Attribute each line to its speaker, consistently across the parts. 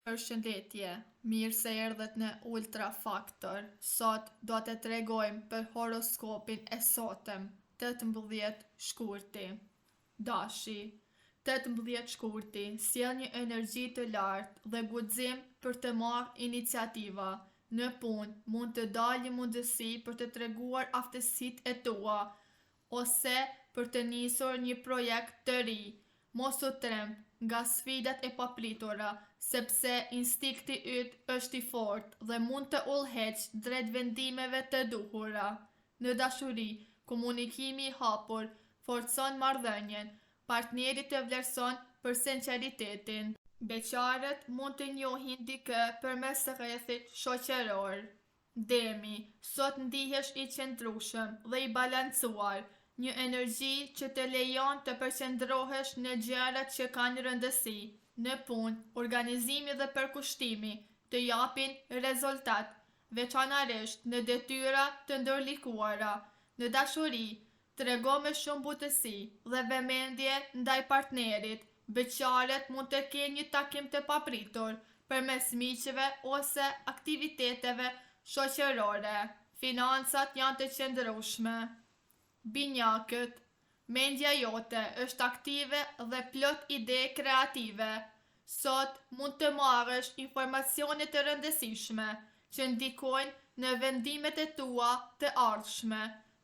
Speaker 1: Përshëndetje, mirë se erdhët në Ultra Factor. Sot do të tregojmë për horoskopin e sotëm, 18 shkurti. Dashi, 18 shkurti sjell një energji të lartë dhe guxim për të marrë iniciativa. Në punë mund të dalë një mundësi për të treguar aftësitë e tua ose për të nisur një projekt të ri. Mos u tremb nga sfidat e papritura, sepse instikti yt është i fortë dhe mund të udhëheqë drejt vendimeve të duhura. Në dashuri, komunikimi i hapur forcon marrëdhënien, partneri të vlerëson për sinqeritetin. Beqarët mund të njohin dikë përmes rrethit shoqëror. Demi, sot ndihesh i qëndrueshëm dhe i balancuar, një energji që të lejon të përqendrohesh në gjërat që kanë rëndësi. Në punë, organizimi dhe përkushtimi të japin rezultat, veçanërisht në detyra të ndërlikuara. Në dashuri, trego me shumë butësi dhe vëmendje ndaj partnerit. Beqarët mund të kenë një takim të papritur përmes miqve ose aktiviteteve shoqërore. Financat janë të qëndrueshme. Binjakët, mendja jote është aktive dhe plot ide kreative. Sot mund të marrësh informacione të rëndësishme që ndikojnë në vendimet e tua të ardhshme.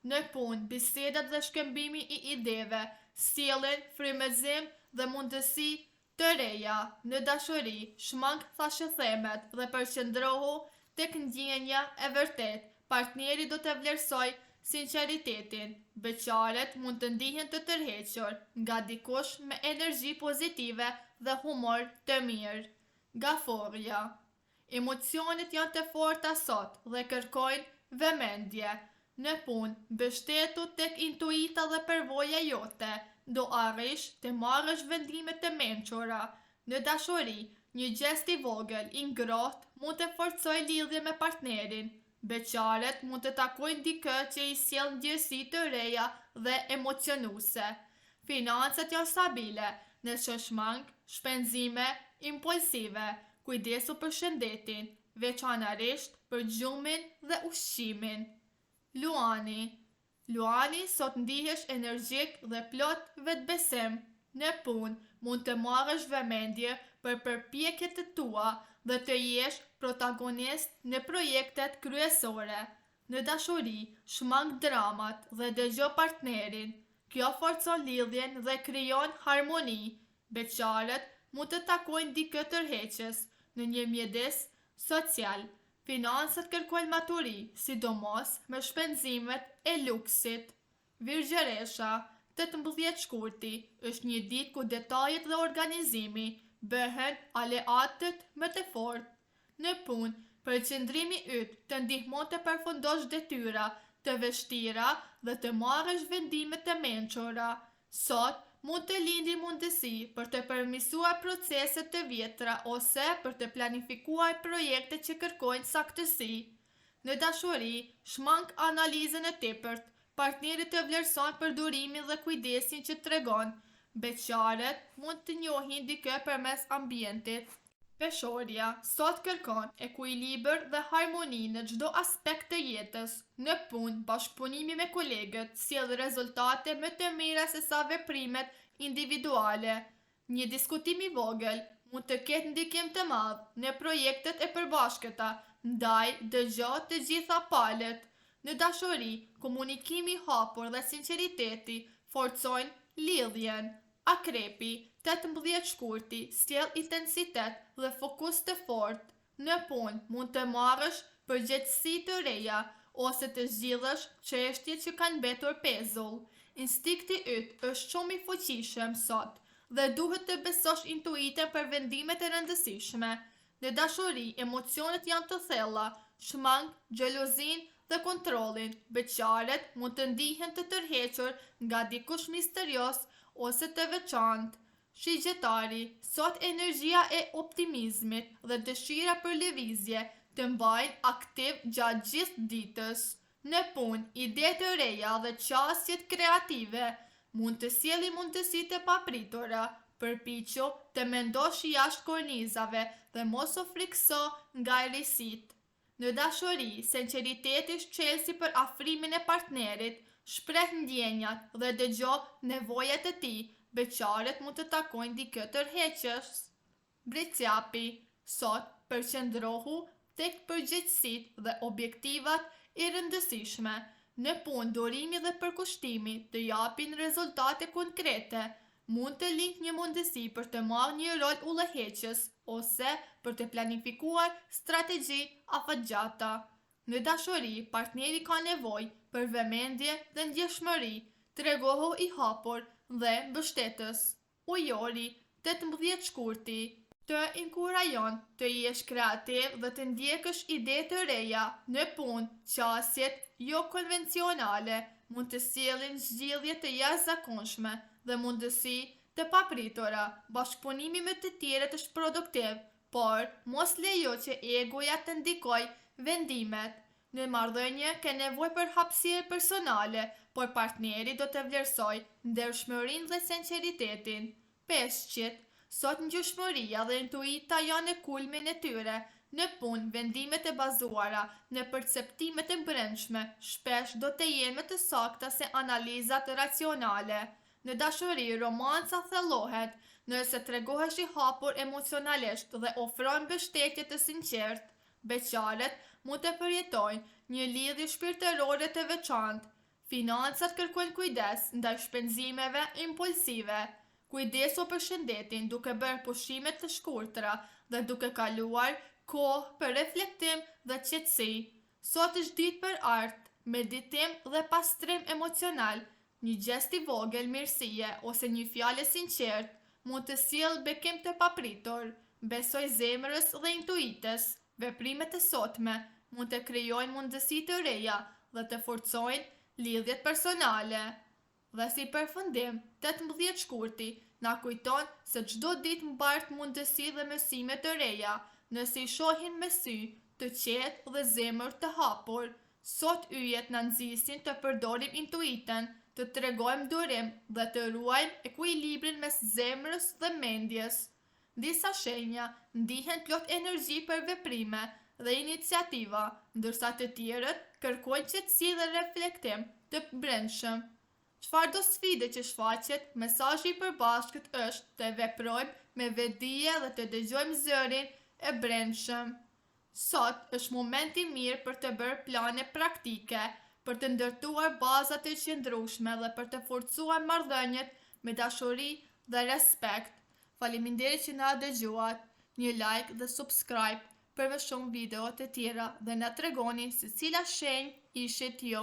Speaker 1: Në punë, bisedat dhe shkëmbimi i ideve sjellin frymëzim dhe mundësi të reja. Në dashuri, shmang thashëthemet dhe përqendrohu tek ndjenja e vërtet. Partneri do të vlerësoj sinqeritetin. Beqarët mund të ndihen të tërhequr nga dikush me energji pozitive dhe humor të mirë. Gaforja, emocionet janë të forta sot dhe kërkojnë vëmendje. Në punë, mbështetu tek intuita dhe përvoja jote, do arrish të marrësh vendime të mençura. Në dashuri, një gest i vogël i ngrohtë mund të forcojë lidhje me partnerin. Beqarët mund të takojnë dikë që i sjell ndjesi të reja dhe emocionuese. Financat janë stabile, në shmang shpenzime impulsive. Kujdesu për shëndetin, veçanërisht për gjumin dhe ushqimin. Luani, sot ndihesh energjik dhe plot vetbesim. Në punë, mund të marrësh vëmendje për përpjekjet e tua dhe të jesh protagonist në projektet kryesore. Në dashuri, shmang dramat dhe dëgjo partnerin. Kjo forcon lidhjen dhe krijon harmoni. Beqarët mund të takojnë dikë tërheqës në një mjedis social. Financat kërkojnë maturi, sidomos me shpenzimet e luksit. Virgjëresha, 18 shkurti është një ditë ku detajet dhe organizimi bëhen aleatët më të fortë. Në punë, përqendrimi yt të ndihmon të përfundosh detyra të vështira dhe të marrësh vendime të mençura. Sot mund të lindi mundësi për të përmirësuar procese të vjetra ose për të planifikuar projekte që kërkojnë saktësi. Në dashuri, shmang analizën e tepërt. Partneri të vlerëson përdorimin dhe kujdesin që tregon. Beqarët mund të njohin dikë përmes ambientit. Peshorja, sot kërkon ekuilibër dhe harmoni në çdo aspekt të jetës. Në punë, bashkëpunimi me kolegët sjell rezultate më të mira se sa veprimet individuale. Një diskutim i vogël mund të ketë ndikim të madh në projektet e përbashkëta, ndaj dëgjo të gjitha palët. Në dashuri, komunikimi i hapur dhe sinqeriteti forcojnë lidhjen. Akrepi, 18 shkurti sjell intensitet dhe fokus të fortë. Në punë, mund të marrësh përgjegjësi të reja ose të zgjidhësh çështje që kanë mbetur pezull. Instikti yt është shumë i fuqishëm sot dhe duhet të besosh intuitën për vendimet e rëndësishme. Në dashuri, emocionet janë të thella, shmang xhelozin dhe kontrollin. Beqarët mund të ndihen të tërhequr nga dikush misterios ose të veçantë. Shigjetari, sot energjia e optimizmit dhe dëshira për lëvizje të mbajnë aktiv gjatë gjithë ditës. Në punë, ide të reja dhe qasjet kreative mund të sjellin mundësi të papritura. Përpiqu të mendosh jashtë kornizave dhe mos u frikso nga risit. Në dashuri, sinqeriteti shqelsi për afrimin e partnerit, shpreh ndjenjat dhe dëgjo nevojat e tij. Beqaret mund të takojnë dikë tërheqës. Britsjapi, sot përqendrohu tek përgjegjësitë dhe objektivat e rëndësishme. Në punë, durimi dhe përkushtimi të japin rezultate konkrete. Mund të lind një mundësi për të marrë një rol udhëheqës ose për të planifikuar strategji afatgjata. Në dashuri, partneri ka nevojë për vëmendje dhe ndjeshmëri, tregohu i hapur dhe mbështetës. Ujori, 18 shkurti, të inkurajon të jesh kreativ dhe të ndjekësh ide të reja në punë. Qasjet jo konvencionale mund të sjellin zgjidhje të jashtëzakonshme dhe mundësi të papritura. Bashkëpunimi me të tjerët është produktiv, por mos lejo që egoja të ndikojë vendimet. Në marrëdhënie ke nevojë për hapësirë personale, por partneri do të vlerësojë ndershmërinë dhe sinqeritetin. Peshqit, sot ngjyshmëria dhe intuita janë në kulmin e tyre. Në punë, vendimet e bazuara në perceptimet e brendshme shpesh do të jenë më të sakta se analizat racionale. Në dashuri, romanca thellohet nëse tregohesh i hapur emocionalisht dhe ofron mbështetje të sinqertë. Beqaret mund të përjetojnë një lidhje shpirtërore të veçantë. Financat kërkojnë kujdes ndaj shpenzimeve impulsive. Kujdesu për shëndetin duke bërë pushime të shkurtra dhe duke kaluar kohë për reflektim dhe qetësi. Sot është ditë për art, meditim dhe pastrim emocional. Një gest i vogël mirësie ose një fjalë sinqertë mund të sjellë bekim të papritur. Besoj zemrës dhe intuitës. Veprimet e sotme mund të krijojnë mundësi të reja dhe të forcojnë lidhjet personale. Dhe si përfundim, 18 shkurti na kujton se çdo ditë mbart mundësi dhe mësime të reja, nëse i shohin me sy të qetë dhe zemër të hapur. Sot yjet na nxisin të përdorim intuitën, të tregojmë durim dhe të ruajmë ekuilibrin mes zemrës dhe mendjes. Disa shenja ndihen plot energji për veprime dhe iniciativa, ndërsa të tjerët kërkojnë qetësi dhe reflektim të brendshëm. Çfarëdo sfide që shfaqet, mesazhi i përbashkët është të veprojmë me vetdije dhe të dëgjojmë zërin e brendshëm. Sot është momenti mirë për të bërë plane praktike, për të ndërtuar baza të qëndrueshme dhe për të forcuar marrëdhëniet me dashuri dhe respekt. Faleminderit që na dëgjuat. Një like dhe subscribe për më shumë video të tjera dhe na tregoni se cila shenjë ishit ju.